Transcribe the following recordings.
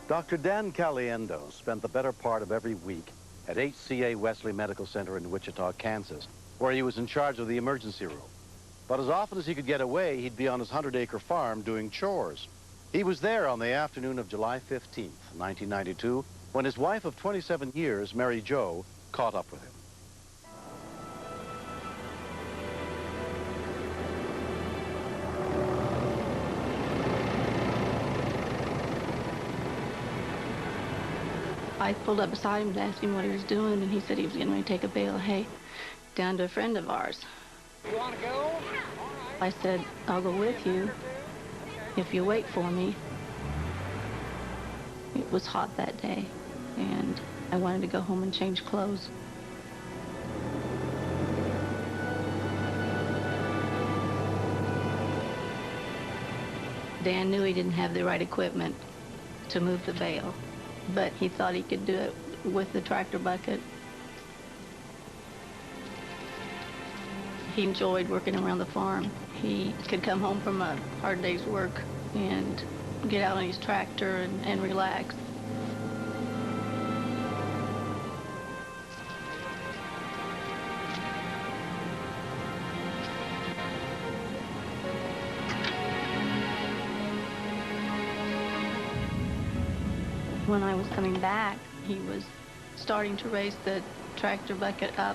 Dr. Dan Caliendo spent the better part of every week at HCA Wesley Medical Center in Wichita, Kansas, where he was in charge of the emergency room. But as often as he could get away, he'd be on his 100-acre farm doing chores. He was there on the afternoon of July 15th, 1992, when his wife of 27 years, Mary Jo, caught up with him. I pulled up beside him to ask him what he was doing, and he said he was getting ready to take a bale of hay down to a friend of ours. You want to go? I said, I'll go with you if you wait for me. It was hot that day, and I wanted to go home and change clothes. Dan knew he didn't have the right equipment to move the bale, but he thought he could do it with the tractor bucket. He enjoyed working around the farm. He could come home from a hard day's work and get out on his tractor and relax. When I was coming back, he was starting to raise the tractor bucket up.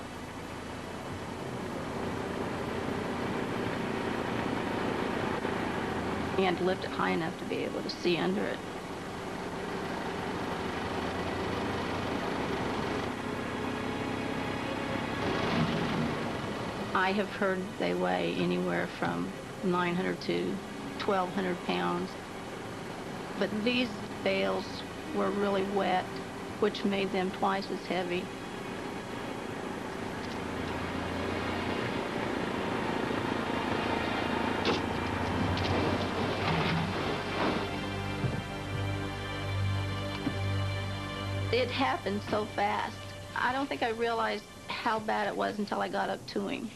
He had to lift it high enough to be able to see under it. I have heard they weigh anywhere from 900 to 1,200 pounds. But these bales were really wet, which made them twice as heavy. It happened so fast. I don't think I realized how bad it was until I got up to him.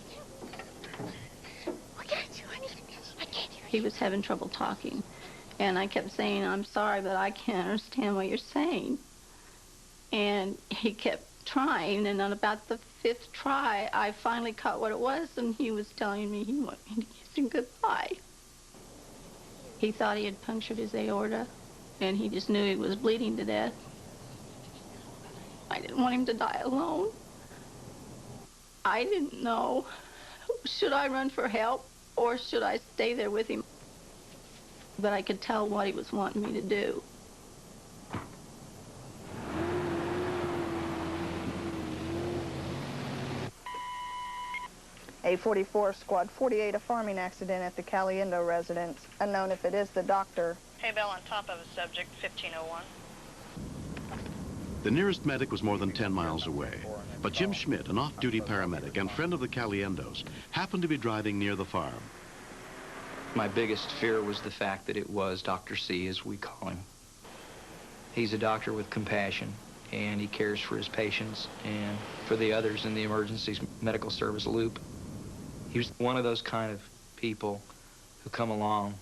He was having trouble talking. And I kept saying, I'm sorry, but I can't understand what you're saying. And he kept trying, and on about the 5th try, I finally caught what it was, and he was telling me he wanted me to kiss him goodbye. He thought he had punctured his aorta, and he just knew he was bleeding to death. I didn't want him to die alone. I didn't know, should I run for help, or should I stay there with him? But I could tell what he was wanting me to do. A44, Squad 48, a farming accident at the Caliendo residence. Unknown if it is the doctor. Hay bale on top of a subject, 1501. The nearest medic was more than 10 miles away, but Jim Schmidt, an off-duty paramedic and friend of the Caliendos, happened to be driving near the farm. My biggest fear was the fact that it was Dr. C, as we call him. He's a doctor with compassion, and he cares for his patients and for the others in the emergency medical service loop. He was one of those kind of people who come along,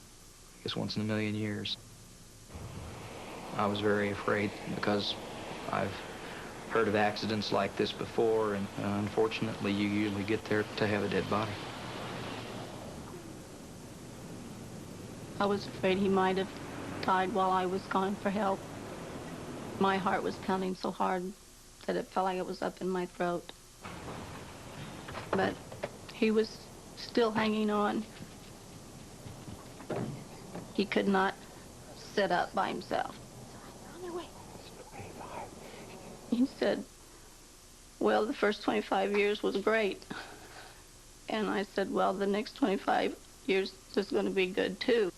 I guess, once in a million years. I was very afraid because I've heard of accidents like this before, and unfortunately, you usually get there to have a dead body. I was afraid he might have died while I was gone for help. My heart was pounding so hard that it felt like it was up in my throat. But he was still hanging on. He could not sit up by himself. He said, well, the first 25 years was great. And I said, well, the next 25 years is going to be good, too.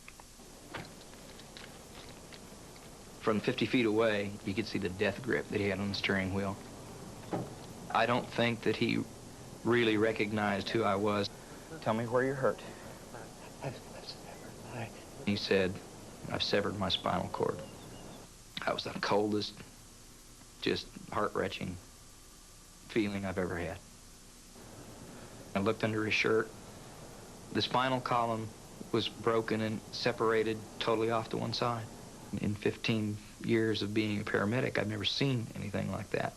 From 50 feet away, you could see the death grip that he had on the steering wheel. I don't think that he really recognized who I was. Tell me where you're hurt. He said, I've severed my spinal cord. That was the coldest, just heart-wrenching feeling I've ever had. I looked under his shirt. The spinal column was broken and separated totally off to one side. In 15 years of being a paramedic, I've never seen anything like that.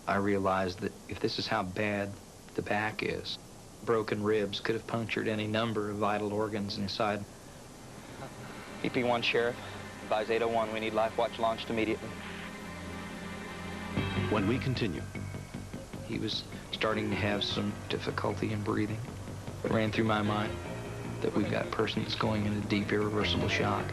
I realized that if this is how bad the back is, broken ribs could have punctured any number of vital organs inside. EP1 Sheriff, advise 801 we need life watch launched immediately. When we continue, He was starting to have some difficulty in breathing. It ran through my mind that we've got a person that's going into deep, irreversible shock.